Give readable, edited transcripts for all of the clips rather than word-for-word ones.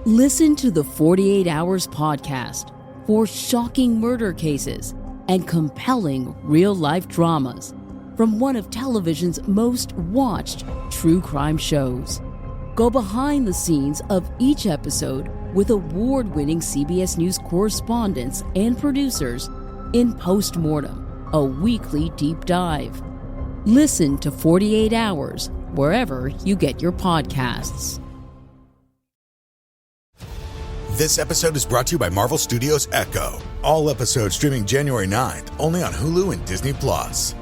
Listen to the 48 Hours podcast for shocking murder cases and compelling real-life dramas from one of television's most watched true crime shows. Go behind the scenes of each episode with award-winning CBS News correspondents and producers in Postmortem, a weekly deep dive. Listen to 48 Hours wherever you get your podcasts. This episode is brought to you by Marvel Studios Echo. All episodes streaming January 9th, only on Hulu and Disney+.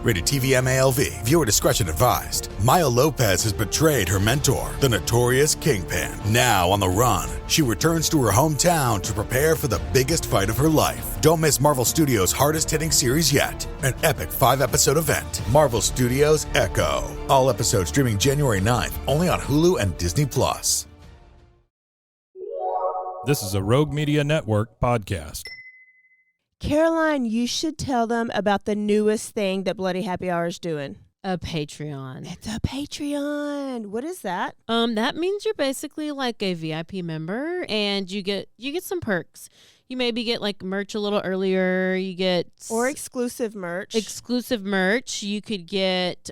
Rated TV MALV. Viewer discretion advised. Maya Lopez has betrayed her mentor, the notorious Kingpin. Now on the run, she returns to her hometown to prepare for the biggest fight of her life. Don't miss Marvel Studios' hardest-hitting series yet. An epic 5-episode event. Marvel Studios Echo. All episodes streaming January 9th, only on Hulu and Disney+. This is a Rogue Media Network podcast. Caroline, you should tell them about the newest thing that Bloody Happy Hour is doing. A Patreon. It's a Patreon. What is that? That means you're basically like a VIP member, and you get some perks. You maybe get like merch a little earlier. You get exclusive merch. You could get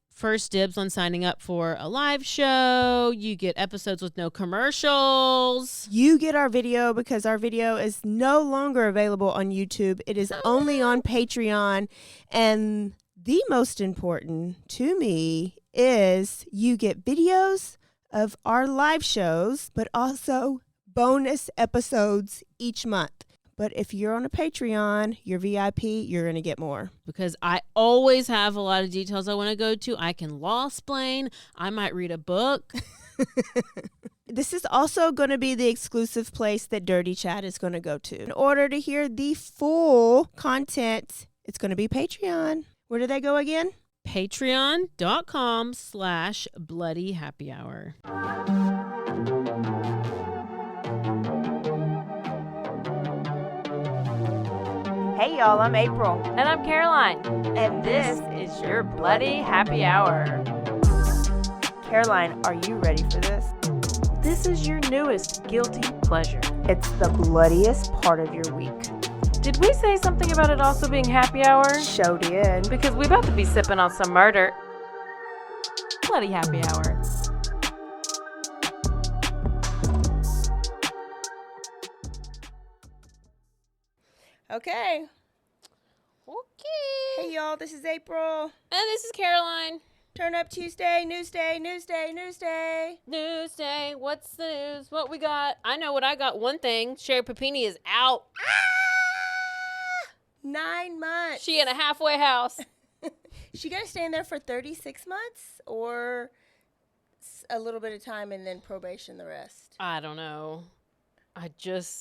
first dibs on signing up for a live show. You get episodes with no commercials. You get our video because our video is no longer available on YouTube. It is only on Patreon. And the most important to me is you get videos of our live shows, but also bonus episodes each month. But if you're on a Patreon, you're VIP, you're going to get more. Because I always have a lot of details I want to go to. I can law-splain. I might read a book. This is also going to be the exclusive place that Dirty Chat is going to go to. In order to hear the full content, it's going to be Patreon. Where do they go again? Patreon.com/BloodyHappyHour. Hey y'all, I'm April. And I'm Caroline. And this is your Bloody Happy Hour. Caroline, are you ready for this? This is your newest guilty pleasure. It's the bloodiest part of your week. Did we say something about it also being happy hour? Show did. Because we about to be sipping on some murder. Bloody Happy Hour. Okay. Hey y'all, this is April. And this is Caroline. Turn up Tuesday, news day, news day, news day. News day. What's the news? What we got? I know what I got. One thing. Sherri Pappini is out. 9 months. She in a halfway house. She got to stay in there for 36 months or a little bit of time and then probation the rest? I don't know.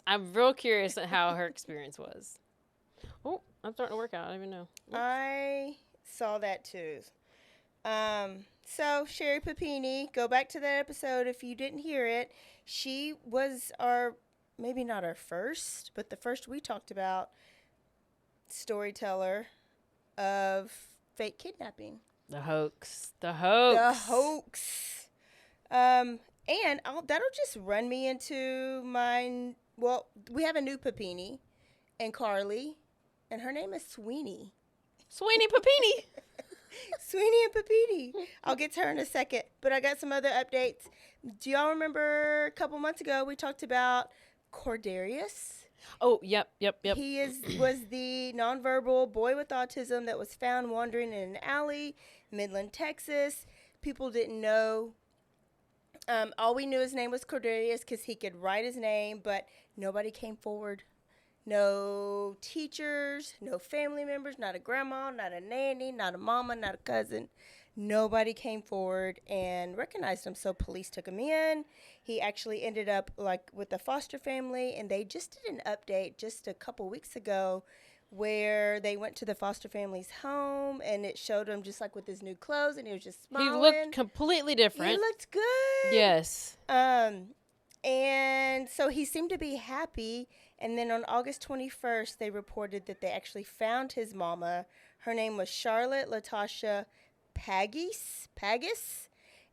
I'm real curious at how her experience was. Oh, I'm starting to work out. I don't even know. I saw that too. So Sherri Pappini, go back to that episode if you didn't hear it. She was maybe not our first, but the first we talked about storyteller of fake kidnapping. The hoax. And that'll just run me into mine. Well, we have a new Pappini and Carly, and her name is Sweeney. Sweeney Pappini. Sweeney and Pappini. I'll get to her in a second, but I got some other updates. Do y'all remember a couple months ago we talked about Cordarius? Oh, yep. He was the nonverbal boy with autism that was found wandering in an alley, Midland, Texas. People didn't know. All we knew his name was Cordarius because he could write his name, but nobody came forward. No teachers, no family members, not a grandma, not a nanny, not a mama, not a cousin. Nobody came forward and recognized him, so police took him in. He actually ended up with a foster family, and they just did an update just a couple weeks ago where they went to the foster family's home, and it showed him just with his new clothes, and he was just smiling. He looked completely different. He looked good. Yes. And so he seemed to be happy. And then on August 21st, they reported that they actually found his mama. Her name was Charlotte Latasha Paggis,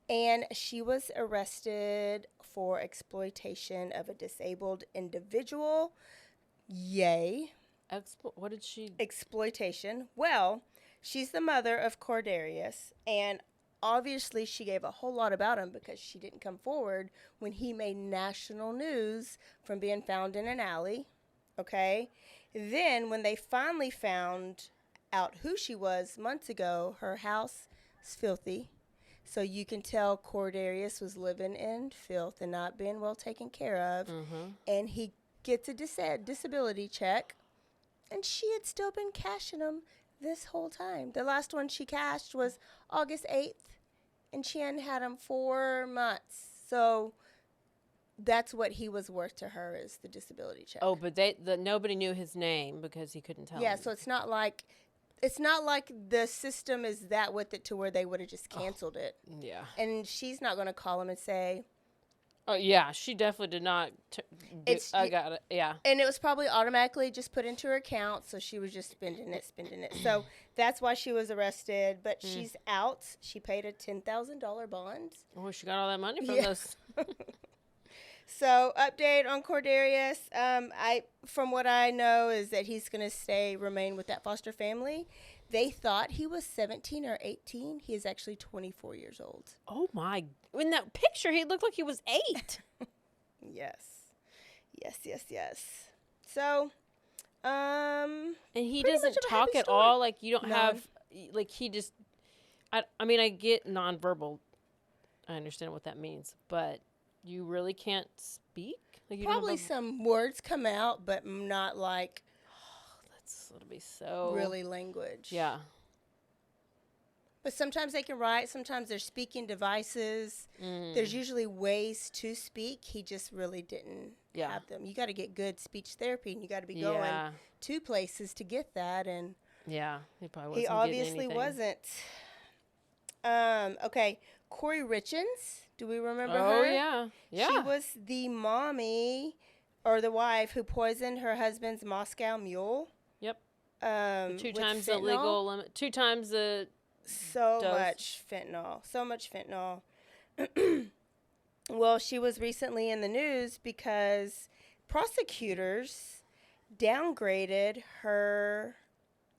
and she was arrested for exploitation of a disabled individual. Yay. What did she? Exploitation. Well, she's the mother of Cordarius, and obviously she gave a whole lot about him because she didn't come forward when he made national news from being found in an alley. Okay? Then when they finally found out who she was months ago, her house is filthy. So you can tell Cordarius was living in filth and not being well taken care of. Mm-hmm. And he gets a disability check. And she had still been cashing them this whole time. The last one she cashed was August 8th, and she hadn't had them 4 months. So that's what he was worth to her, is the disability check. Oh, but nobody knew his name because he couldn't tell. Yeah, them. so it's not like the system is that with it to where they would have just canceled it. Yeah. And she's not going to call him and say, oh, yeah, she definitely did not. I got it. Yeah. and it was probably automatically just put into her account, so she was just spending it. So that's why she was arrested. But she's out. She paid a $10,000 bond. Oh, she got all that money from those. So update on Cordarius. From what I know is that he's going to remain with that foster family. They thought he was 17 or 18. He is actually 24 years old. Oh my! In that picture, he looked like he was 8. Yes. So, and he pretty doesn't much of a talk happy at story. all. Like you don't No. have, like he just. I mean, I get nonverbal. I understand what that means, but you really can't speak. Like you Probably don't have some words come out, but not like it'll be so really language. Yeah. But sometimes they can write. Sometimes they're speaking devices. There's usually ways to speak. He just really didn't have them. You got to get good speech therapy, and you got to be going to places to get that. And yeah, he probably wasn't. He obviously wasn't. Okay, Kouri Richins. Do we remember her? Oh yeah. She was the mommy or the wife who poisoned her husband's Moscow Mule. Yep. 2 with times the fentanyl. legal limit. 2 times the. So much fentanyl. Well, she was recently in the news because prosecutors downgraded her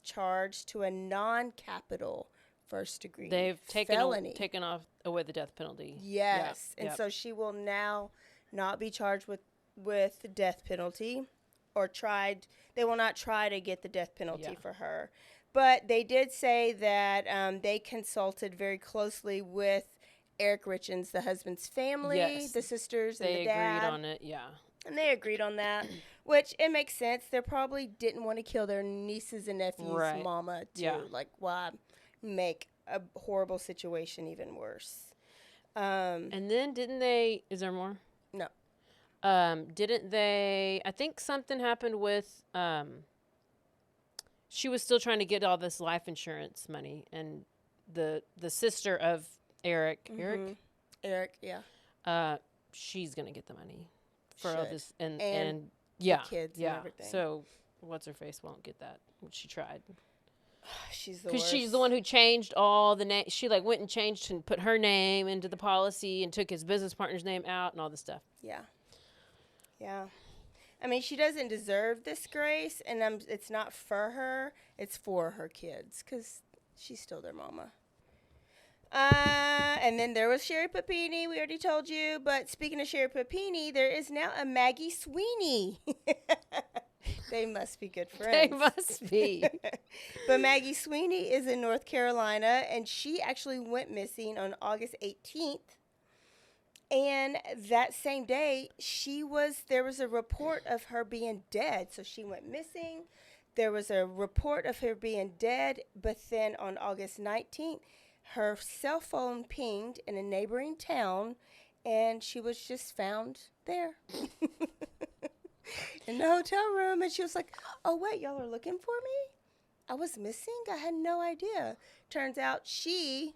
charge to a non-capital first-degree They've felony. taken away the death penalty. Yes, Yep. and so she will now not be charged with the death penalty, or they will not try to get the death penalty for her. But they did say that they consulted very closely with Eric Richins, the husband's family, the sisters, and the dad. They agreed on it, And they agreed on that, which it makes sense. They probably didn't want to kill their nieces and nephews' mama, too. Yeah. Like, why make a horrible situation even worse? And then didn't they, is there more? No. Didn't they, I think something happened with, she was still trying to get all this life insurance money, and the sister of Eric, she's going to get the money for all this, and the kids and everything. So what's her face won't get that, which she tried. She's the worst. Because she's the one who changed all the name. She went and changed and put her name into the policy and took his business partner's name out and all this stuff. Yeah. I mean, she doesn't deserve this grace, and it's not for her. It's for her kids, because she's still their mama. And then there was Sherri Pappini. We already told you. But speaking of Sherri Pappini, there is now a Maggie Sweeney. They must be good friends. They must be. But Maggie Sweeney is in North Carolina, and she actually went missing on August 18th. And that same day, there was a report of her being dead. So she went missing. There was a report of her being dead. But then on August 19th, her cell phone pinged in a neighboring town, and she was just found there in the hotel room. And she was like, oh, wait, y'all are looking for me? I was missing? I had no idea. Turns out she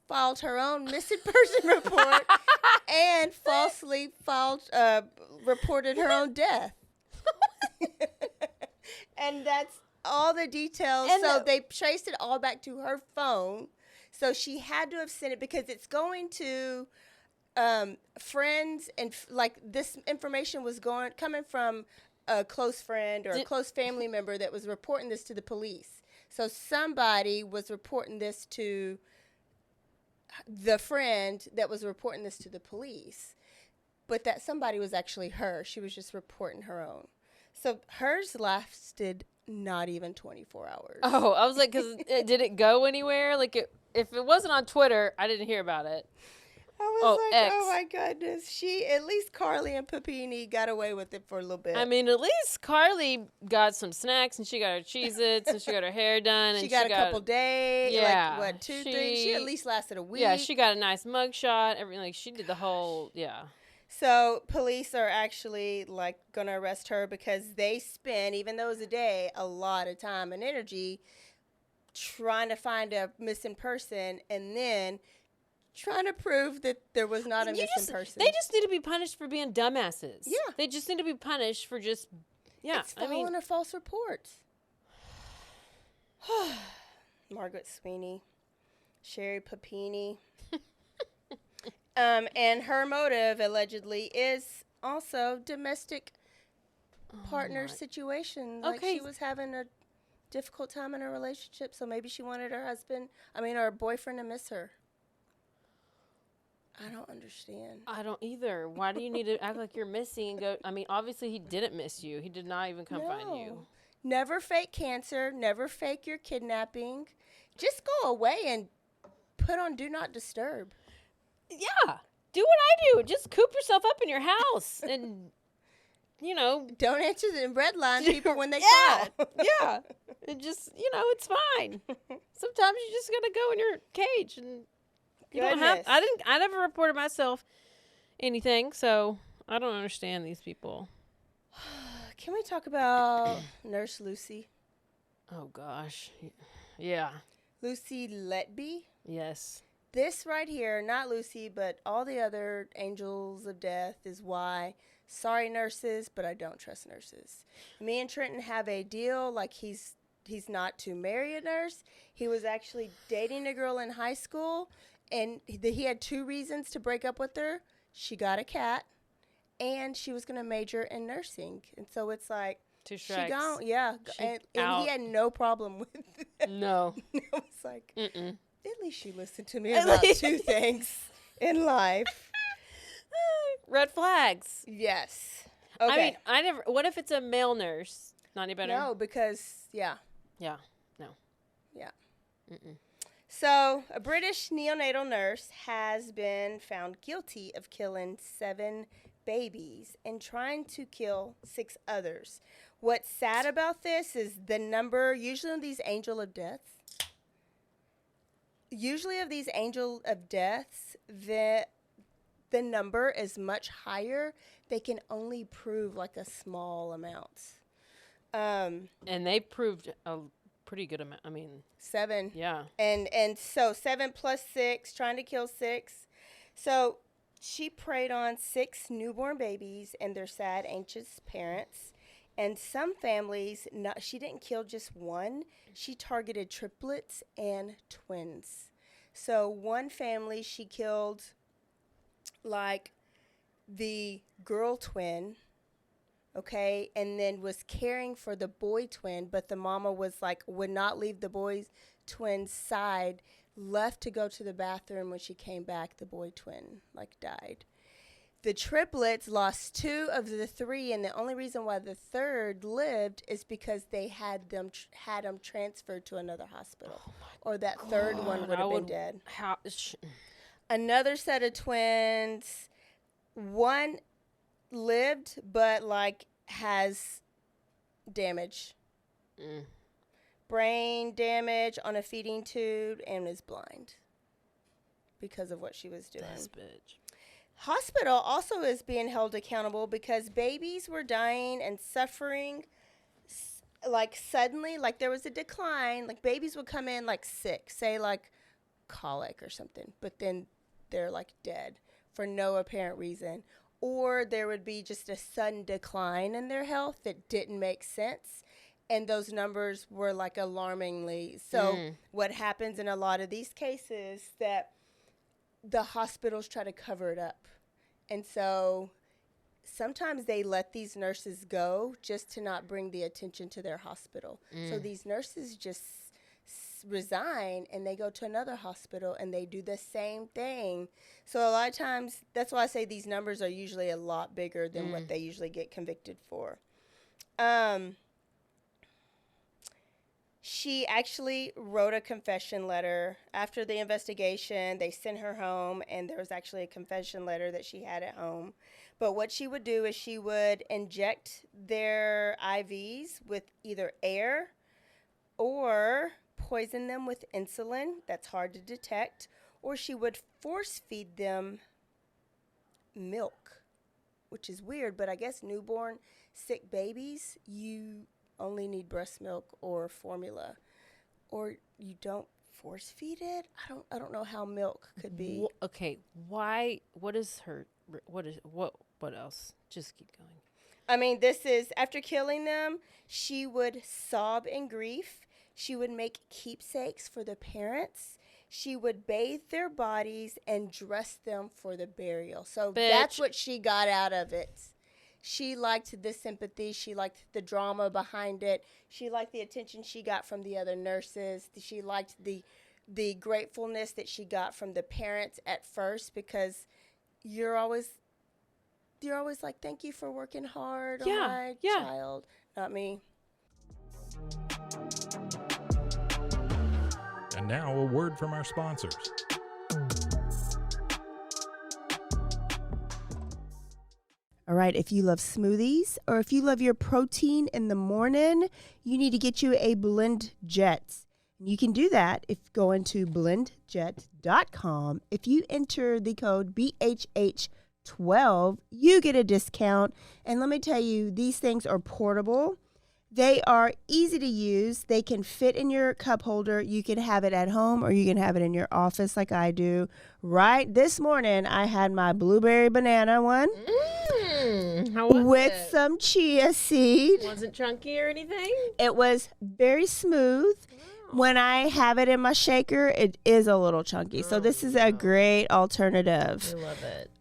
filed her own missing person report and falsely reported her own death. And that's all the details. And so they traced it all back to her phone. So she had to have sent it because it's going to friends and like this information was coming from a close friend or a close family member that was reporting this to the police. So somebody was reporting this to the friend that was reporting this to the police. But that somebody was actually her. She was just reporting her own. So hers lasted not even 24 hours. Oh, I was like, because did it go anywhere? Like, if it wasn't on Twitter, I didn't hear about it. I was like, X. oh my goodness. At least Carly and Pappini got away with it for a little bit. I mean, at least Carly got some snacks, and she got her Cheez-Its, and she got her hair done. And she got a couple days. Yeah. Like, what, 2, 3? She at least lasted a week. Yeah, she got a nice mugshot. Everything. Like, she did the whole, yeah. So police are actually like going to arrest her because they spend, even though it was a day, a lot of time and energy trying to find a missing person and then trying to prove that there was not a missing person. They just need to be punished for being dumbasses. Yeah. They just need to be punished for just, It's following a false report. Margaret Sweeney, Sherri Pappini. And her motive, allegedly, is also domestic partner situation. Like she was having a difficult time in her relationship, so maybe she wanted her boyfriend to miss her. I don't understand. I don't either. Why do you need to act like you're missing and go? I mean, obviously he didn't miss you. He did not even come find you. Never fake cancer. Never fake your kidnapping. Just go away and put on Do Not Disturb. Yeah. Do what I do. Just coop yourself up in your house and, Don't answer the red line people when they call. Yeah. And just, it's fine. Sometimes you just got to go in your cage and you don't have. I never reported myself anything, so I don't understand these people. Can we talk about Nurse Lucy? Oh, gosh. Yeah. Lucy Letby? Yes. This right here, not Lucy, but all the other angels of death is why. Sorry, nurses, but I don't trust nurses. Me and Trenton have a deal, like he's not to marry a nurse. He was actually dating a girl in high school, and he had 2 reasons to break up with her. She got a cat, and she was going to major in nursing. And so it's like, 2 strikes. She gone, yeah. And he had no problem with it. No. It's like, Mm-mm. At least she listened to me about 2 things in life. Red flags. Yes. Okay. I mean, I never. What if it's a male nurse? Not any better. No, because Yeah. No. Yeah. Mm-mm. So a British neonatal nurse has been found guilty of killing 7 babies and trying to kill 6 others. What's sad about this is the number. Usually of these angel of deaths, the number is much higher. They can only prove like a small amount. And they proved a pretty good amount. I mean, 7. Yeah. And so 7 plus 6, trying to kill 6. So she preyed on 6 newborn babies and their sad, anxious parents. And some families, she didn't kill just 1. She targeted triplets and twins. So one family, she killed like the girl twin, okay, and then was caring for the boy twin, but the mama was like, would not leave the boy twin's side, left to go to the bathroom. When she came back, the boy twin like died. The triplets lost 2 of the 3, and the only reason why the 3rd lived is because they had them transferred to another hospital, or that 3rd one would have been dead. Another set of twins, one lived but like has damage, brain damage on a feeding tube, and is blind because of what she was doing. This bitch. Hospital also is being held accountable because babies were dying and suffering like suddenly, like there was a decline. Like babies would come in like sick, say like colic or something, but then they're like dead for no apparent reason. Or there would be just a sudden decline in their health that didn't make sense. And those numbers were like alarmingly. So what happens in a lot of these cases that the hospitals try to cover it up. And so sometimes they let these nurses go just to not bring the attention to their hospital. So these nurses just resign and they go to another hospital and they do the same thing. So a lot of times, that's why I say these numbers are usually a lot bigger than what they usually get convicted for. She actually wrote a confession letter. After the investigation, they sent her home, and there was actually a confession letter that she had at home. But what she would do is she would inject their IVs with either air or poison them with insulin. That's hard to detect. Or she would force feed them milk, which is weird, but I guess newborn sick babies, you only need breast milk or formula, or you don't force feed it. I don't know how milk could be. Okay, why? What else? Just keep going. I mean, this is after killing them. She would sob in grief. She would make keepsakes for the parents. She would bathe their bodies and dress them for the burial. So that's what she got out of it. She liked the sympathy. She liked the drama behind it. She liked the attention she got from the other nurses. She liked the gratefulness that she got from the parents at first, because you're always like, thank you for working hard on my child. Not me. And now a word from our sponsors. All right, if you love smoothies or if you love your protein in the morning, you need to get you a Blend Jet. You can do that if going to blendjet.com. If you enter the code BHH12, you get a discount. And let me tell you, these things are portable. They are easy to use. They can fit in your cup holder. You can have it at home or you can have it in your office like I do. Right this morning, I had my blueberry banana one. How was with it? some chia seed. Wasn't chunky or anything? It was very smooth. When I have it in my shaker, it is a little chunky. So this is a great alternative. I love it.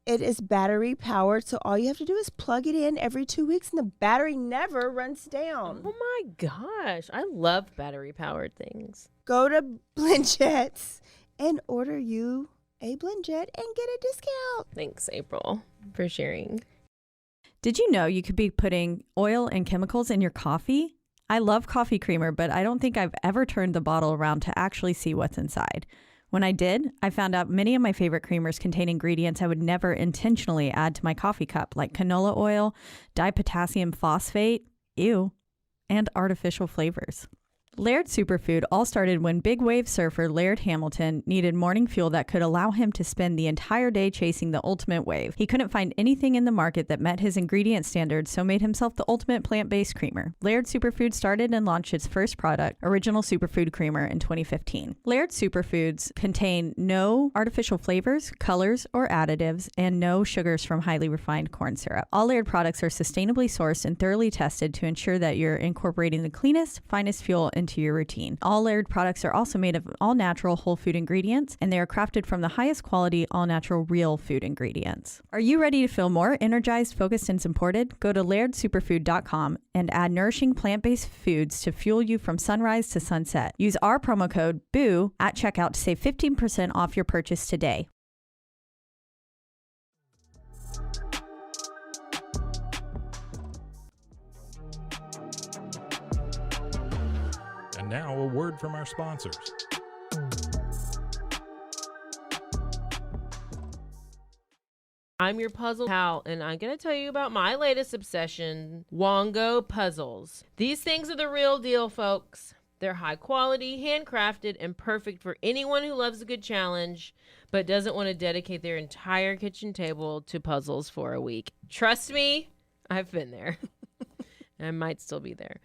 It is battery powered, so all you have to do is plug it in every 2 weeks, and the battery never runs down. Oh my gosh, I love battery powered things. Go to BlendJet and order you a BlendJet and get a discount. Thanks, April, for sharing. Did you know you could be putting oil and chemicals in your coffee? I love coffee creamer, but I don't think I've ever turned the bottle around to actually see what's inside. When I did, I found out many of my favorite creamers contain ingredients I would never intentionally add to my coffee cup, like canola oil, dipotassium phosphate, and artificial flavors. Laird Superfood all started when big wave surfer Laird Hamilton needed morning fuel that could allow him to spend the entire day chasing the ultimate wave. He couldn't find anything in the market that met his ingredient standards, so made himself the ultimate plant-based creamer. Laird Superfood started and launched its first product, Original Superfood Creamer, in 2015. Laird Superfoods contain no artificial flavors, colors, or additives, and no sugars from highly refined corn syrup. All Laird products are sustainably sourced and thoroughly tested to ensure that you're incorporating the cleanest, finest fuel into your routine. All Laird products are also made of all-natural whole food ingredients, and they are crafted from the highest quality all-natural real food ingredients. Are you ready to feel more energized, focused, and supported? Go to lairdsuperfood.com and add nourishing plant-based foods to fuel you from sunrise to sunset. Use our promo code BOO at checkout to save 15% off your purchase today. And now a word from our sponsors. I'm your puzzle pal, and I'm going to tell you about my latest obsession, Wongo puzzles. These things are the real deal, folks. They're high quality, handcrafted, and perfect for anyone who loves a good challenge, but doesn't want to dedicate their entire kitchen table to puzzles for a week. Trust me, I've been there. I might still be there.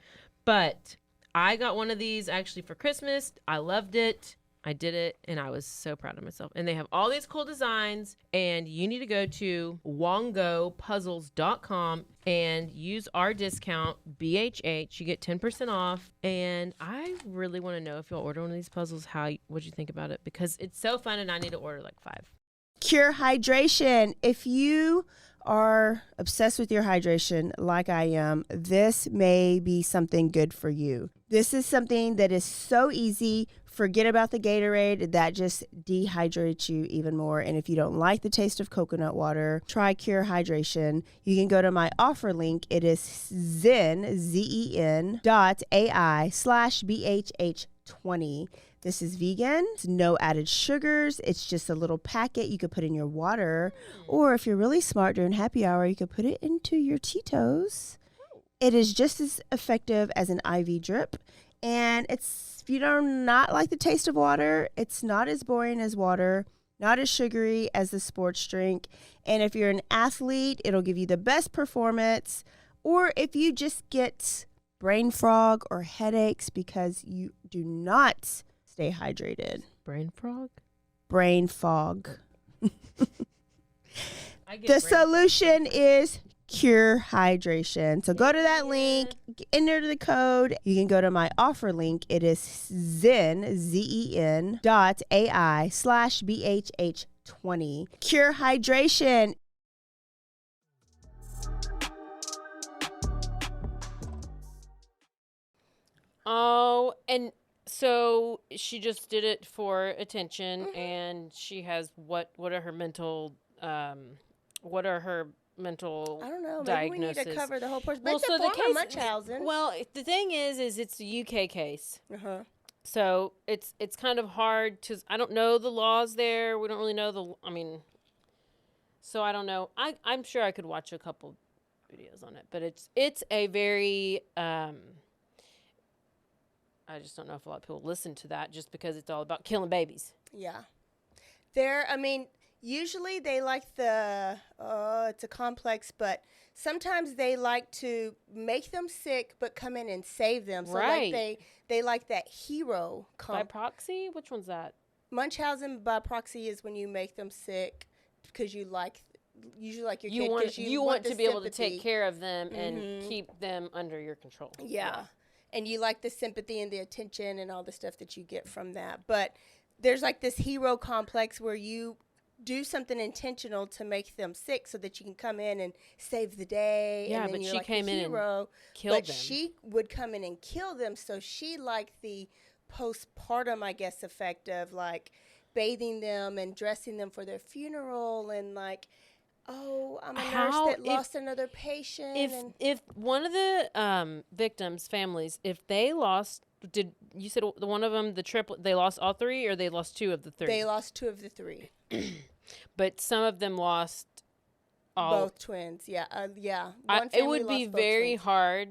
But I got one of these actually for Christmas. I loved it. I did it, and I was so proud of myself. And they have all these cool designs, and you need to go to wongopuzzles.com and use our discount, BHH. You get 10% off. And I really want to know if you'll order one of these puzzles, what you think about it, because it's so fun, and I need to order like 5. Cure hydration. If you are obsessed with your hydration like I am, this may be something good for you. This is something that is so easy. Forget about the Gatorade. That just dehydrates you even more. And if you don't like the taste of coconut water, try Cure Hydration. You can go to my offer link. It is zen.ai/BHH20. This is vegan. It's no added sugars. It's just a little packet you could put in your water. Or if you're really smart during happy hour, you could put it into your Tito's. It is just as effective as an IV drip. And if you do not like the taste of water, it's not as boring as water, not as sugary as the sports drink. And if you're an athlete, it'll give you the best performance. Or if you just get brain fog or headaches because you do not stay hydrated. Brain frog? Brain fog. The solution is Cure Hydration. So go to that link, enter the code. You can go to my offer link. It is zen.ai/BHH20. Cure Hydration. Oh, and so she just did it for attention, and she has what are her mental mental I don't know. Maybe diagnosis? we need to cover the whole person. Well, But so the case, Munchausen. well, the thing is it's a UK case. Uh-huh. So it's kind of hard to, I don't know the laws there. We don't really know so I don't know. I'm sure I could watch a couple videos on it, but it's a very, I just don't know if a lot of people listen to that just because it's all about killing babies. Yeah. Usually they like it's a complex, but sometimes they like to make them sick but come in and save them. So right. Like they like that hero By proxy? Which one's that? Munchausen by proxy is when you make them sick because you usually like your kid because you want to be able to take care of them and keep them under your control. Yeah. And you like the sympathy and the attention and all the stuff that you get from that. But there's like this hero complex where you do something intentional to make them sick so that you can come in and save the day. Yeah, and then but you're she like came in hero, and killed them. But she would come in and kill them. So she liked the postpartum, I guess, effect of like bathing them and dressing them for their funeral and like, oh, I'm a nurse that lost another patient. If one of the victims' families, if they lost, you said one of them, the triplet, they lost all 3 or they lost 2 of the 3? They lost 2 of the 3. But some of them lost all. Both twins, yeah. It would be very hard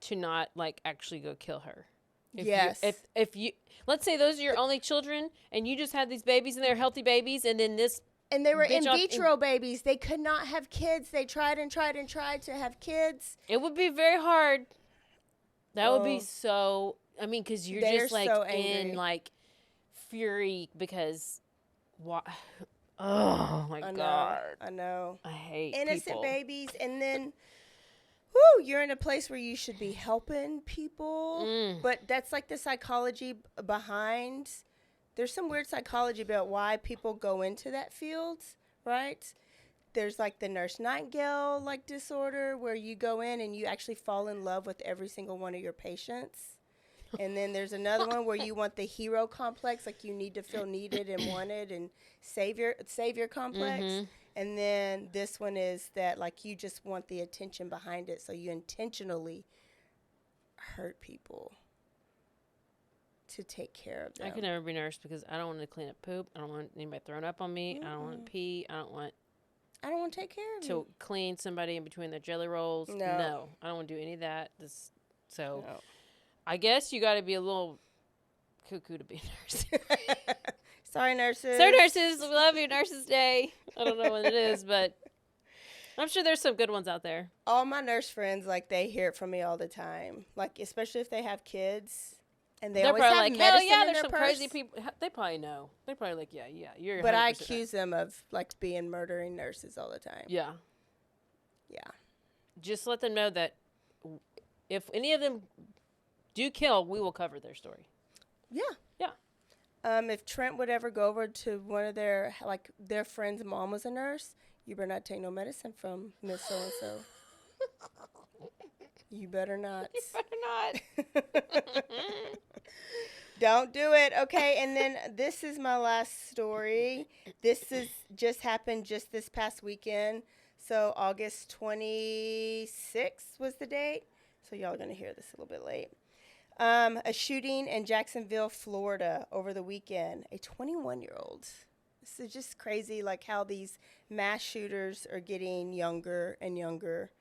to not like actually go kill her. If you let's say those are your only children and you just had these babies and they're healthy babies and then this. And they were in vitro babies. They could not have kids. They tried and tried and tried to have kids. It would be very hard. That would be so. I mean, because you're just like so in like fury because what? Oh my God! I know. I hate innocent babies, and then, you're in a place where you should be helping people, but that's like the psychology behind. There's some weird psychology about why people go into that field, right? There's like the Nurse Nightingale like disorder where you go in and you actually fall in love with every single one of your patients. And then there's another one where you want the hero complex, like you need to feel needed and wanted and savior complex. Mm-hmm. And then this one is that like you just want the attention behind it, so you intentionally hurt people to take care of them. I could never be a nurse because I don't want to clean up poop. I don't want anybody throwing up on me. Mm-hmm. I don't want to pee. I don't want to take care of you. To clean somebody in between their jelly rolls. No. I don't want to do any of that. No. I guess you got to be a little cuckoo to be a nurse. Sorry, nurses. Sorry, nurses. We love you, Nurses Day. I don't know when it is, but I'm sure there's some good ones out there. All my nurse friends, like, they hear it from me all the time. Like, especially if they have kids. And they They're always probably have like, hell medicine yeah, in there's their some purse. crazy people. They probably know. They're probably like, yeah, you're. But I 100% accuse them of like being murdering nurses all the time. Yeah. Yeah. Just let them know that if any of them do kill, we will cover their story. Yeah. Yeah. If Trent would ever go over to one of their friend's mom was a nurse, you better not take no medicine from Miss So and So. You better not. You better not. Don't do it. Okay, and then this is my last story. This is just happened just this past weekend. So August 26th was the date. So y'all are going to hear this a little bit late. A shooting in Jacksonville, Florida over the weekend. A 21-year-old. This is just crazy, like how these mass shooters are getting younger and younger.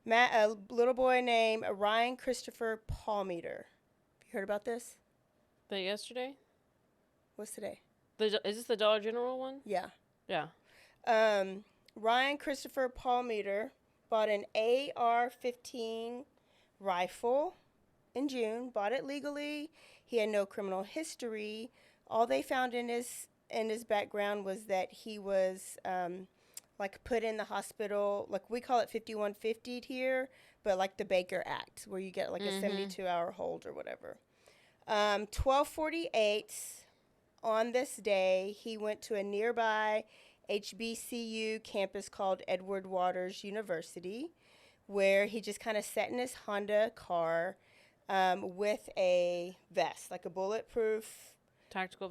A little boy named Ryan Christopher Palmeter. Have you heard about this? But yesterday? What's today? Is this the Dollar General one? Yeah. Yeah. Ryan Christopher Palmeter bought an AR-15 rifle in June. Bought it legally. He had no criminal history. All they found in his background was that he was put in the hospital. Like we call it 5150 here, but like the Baker Act, where you get like a 72-hour hold or whatever. 12:48 on this day, he went to a nearby HBCU campus called Edward Waters University, where he just kind of sat in his Honda car with a vest, like a bulletproof Tactical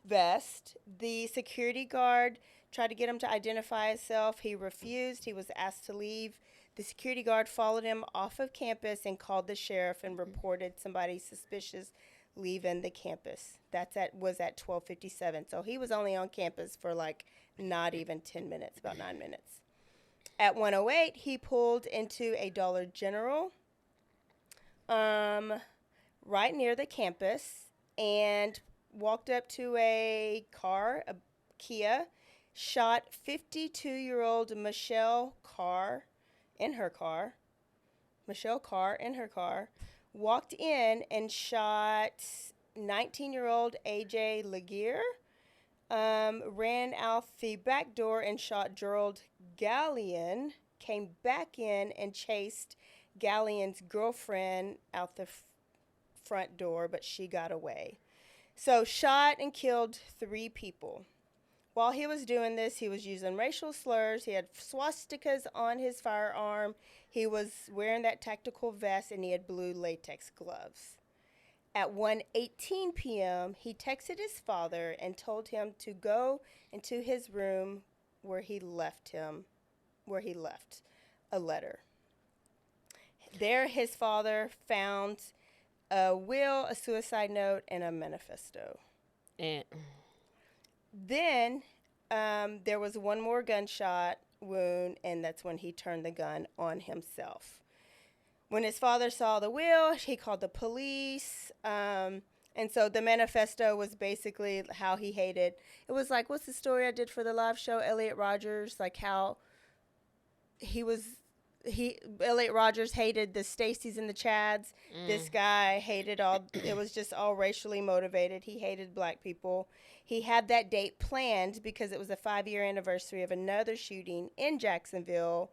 vest. The security guard tried to get him to identify himself. He refused. He was asked to leave. The security guard followed him off of campus and called the sheriff and reported somebody suspicious leaving the campus. Was at 12:57. So he was only on campus for like not even 10 minutes, about 9 minutes. At 1:08, he pulled into a Dollar General right near the campus and walked up to a car, a Kia, shot 52-year-old Michelle Carr in her car, walked in and shot 19-year-old AJ Laguerre, ran out the back door and shot Gerald Gallion, came back in and chased Gallion's girlfriend out the front door, but she got away. So shot and killed 3 people. While he was doing this, he was using racial slurs. He had swastikas on his firearm. He was wearing that tactical vest, and he had blue latex gloves. At 1:18 p.m., he texted his father and told him to go into his room where he left a letter. There, his father found a will, a suicide note, and a manifesto. Then there was one more gunshot wound, and that's when he turned the gun on himself. When his father saw the will, he called the police. And so the manifesto was basically how he hated. It was like, what's the story I did for the live show? Elliot Rodgers, like how Elliot Rodgers hated the Stacys and the Chads. This guy hated it was just all racially motivated. He hated black people. He had that date planned because it was a 5-year anniversary of another shooting in Jacksonville.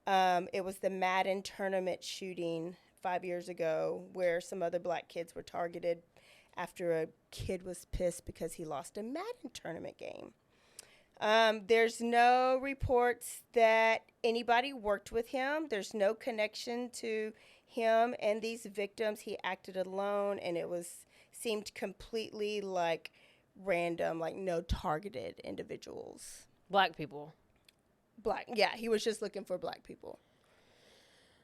It was the Madden tournament shooting 5 years ago where some other black kids were targeted after a kid was pissed because he lost a Madden tournament game. There's no reports that anybody worked with him. There's no connection to him and these victims. He acted alone, and it seemed completely like random, like no targeted individuals. Black people. Yeah, he was just looking for black people.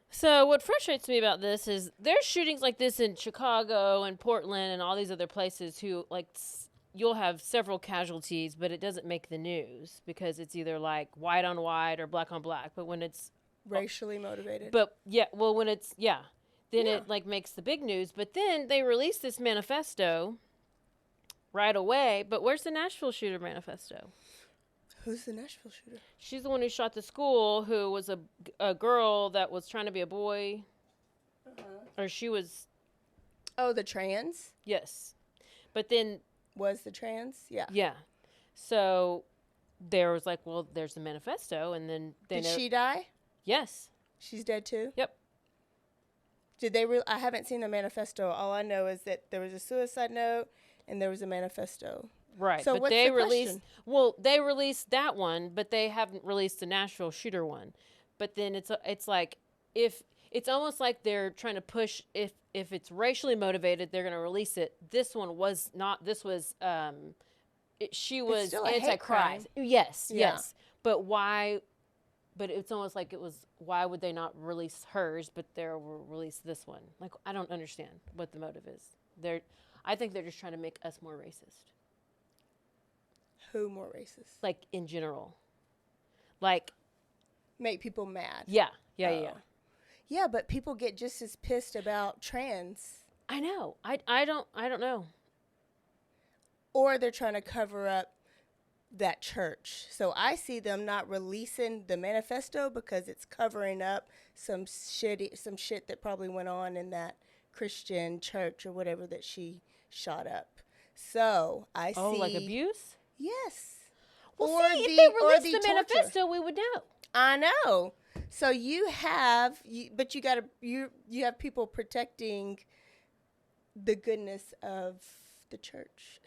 So what frustrates me about this is there's shootings like this in Chicago and Portland and all these other places who like you'll have several casualties, but it doesn't make the news because it's either like white on white or black on black. But when it's racially motivated. But yeah, well, when it's then it like makes the big news. But then they release this manifesto right away. But where's the Nashville shooter manifesto? Who's the Nashville shooter? She's the one who shot the school, who was a girl that was trying to be a boy, or she was. Oh, the trans? Yes. But then... Was the trans? Yeah. Yeah. So there was like, well, there's the manifesto, and then... Did she die? Yes. She's dead too? Yep. Did they... I haven't seen the manifesto. All I know is that there was a suicide note and there was a manifesto. Right. So but what's they the question? they released that one, but they haven't released the Nashville shooter one. But then it's like, if it's almost like they're trying to push, if it's racially motivated, they're going to release it. This one was not. This was she was anti-Christ. Yes, Yeah. yes. But why? But it's almost like it was. Why would they not release hers, but they will release this one? Like, I don't understand what the motive is. I think they're just trying to make us more racist. Who more racist? Like, in general. Like, make people mad. Yeah. Yeah, but people get just as pissed about trans. I know. I don't know. Or they're trying to cover up that church. So I see them not releasing the manifesto because it's covering up some shit that probably went on in that Christian church or whatever that she shot up. So I see. Oh, like abuse? Yes. Well, see, if they released the manifesto, we would know. I know. So you have people protecting the goodness of the church.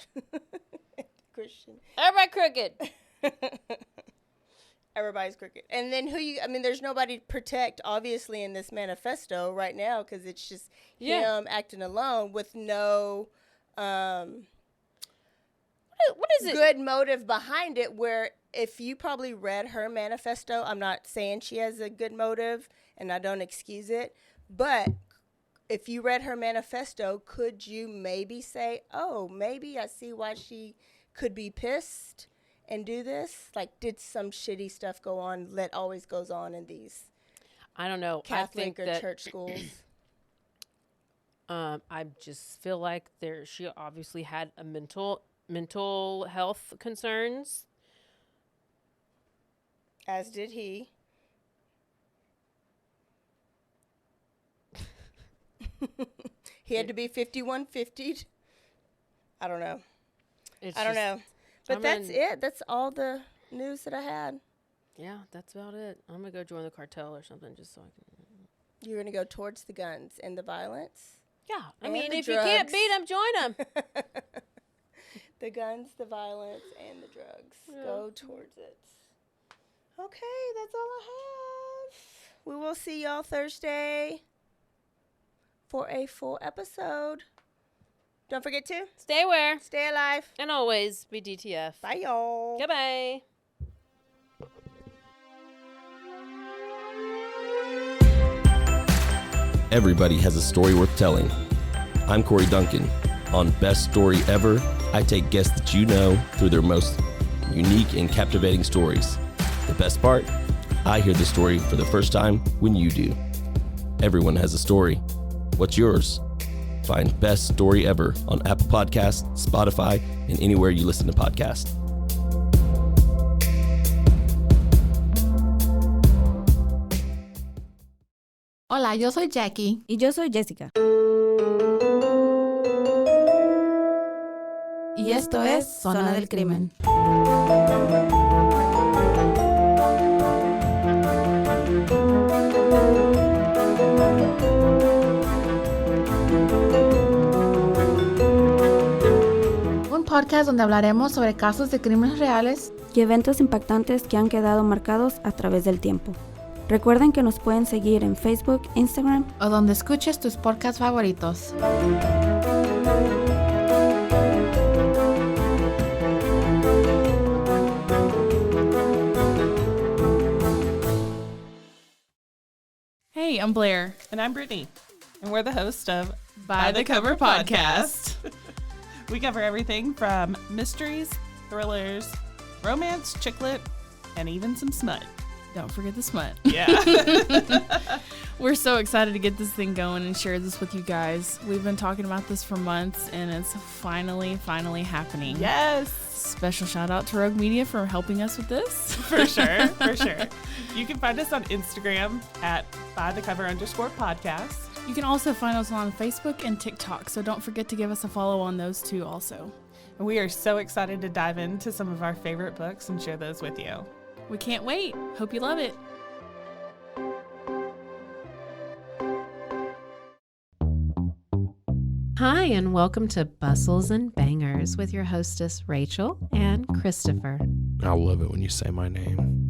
Christian. Everybody crooked. Everybody's crooked. And then there's nobody to protect, obviously, in this manifesto right now because it's just him acting alone with no what is it? Good motive behind it, where if you probably read her manifesto, I'm not saying she has a good motive and I don't excuse it, but if you read her manifesto, could you maybe say, oh, maybe I see why she could be pissed and do this? Like, did some shitty stuff go on that always goes on in these I don't know. Catholic or church schools? I just feel like she obviously had a mental health concerns. As did he. He had to be 5150'd. I don't know. I don't know. But that's it. That's all the news that I had. Yeah, that's about it. I'm going to go join the cartel or something just so I can. You're going to go towards the guns and the violence? Yeah. I mean, the if drugs. you can't beat them, join them. The guns, the violence, and the drugs. Yeah. Go towards it. Okay, that's all I have. We will see y'all Thursday for a full episode. Don't forget to stay aware, stay alive, and always be DTF. Bye, y'all. Goodbye. Everybody has a story worth telling. I'm Corey Duncan. On Best Story Ever, I take guests that you know through their most unique and captivating stories. The best part? I hear the story for the first time when you do. Everyone has a story. What's yours? Find Best Story Ever on Apple Podcasts, Spotify, and anywhere you listen to podcasts. Hola, yo soy Jackie. Y yo soy Jessica. Y esto es Zona del Crimen. Un podcast donde hablaremos sobre casos de crímenes reales y eventos impactantes que han quedado marcados a través del tiempo. Recuerden que nos pueden seguir en Facebook, Instagram o donde escuches tus podcasts favoritos. Hey, I'm Blair. And I'm Brittany. And we're the host of By the Cover Podcast. We cover everything from mysteries, thrillers, romance, chick lit, and even some smut. Don't forget the smut. Yeah. We're so excited to get this thing going and share this with you guys. We've been talking about this for months, and it's finally happening. Yes. Special shout out to Rogue Media for helping us with this. For sure. You can find us on Instagram at bythecover_podcast. You can also find us on Facebook and TikTok, so don't forget to give us a follow on those two also. And we are so excited to dive into some of our favorite books and share those with you. We can't wait. Hope you love it. Hi, and welcome to Bustles and Bangers with your hostess, Rachel and Christopher. I love it when you say my name.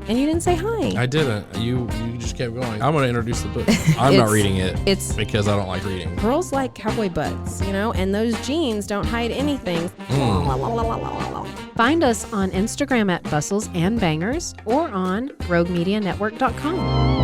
And you didn't say hi. I didn't. You just kept going. I'm going to introduce the book. I'm not reading it. It's because I don't like reading. Girls like cowboy butts, and those jeans don't hide anything. Find us on Instagram at Bustles and Bangers or on RogueMediaNetwork.com.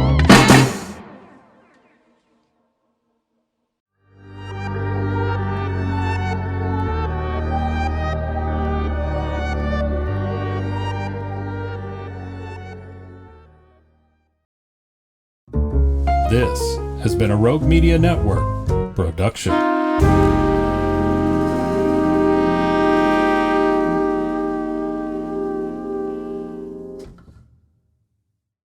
This has been a Rogue Media Network production.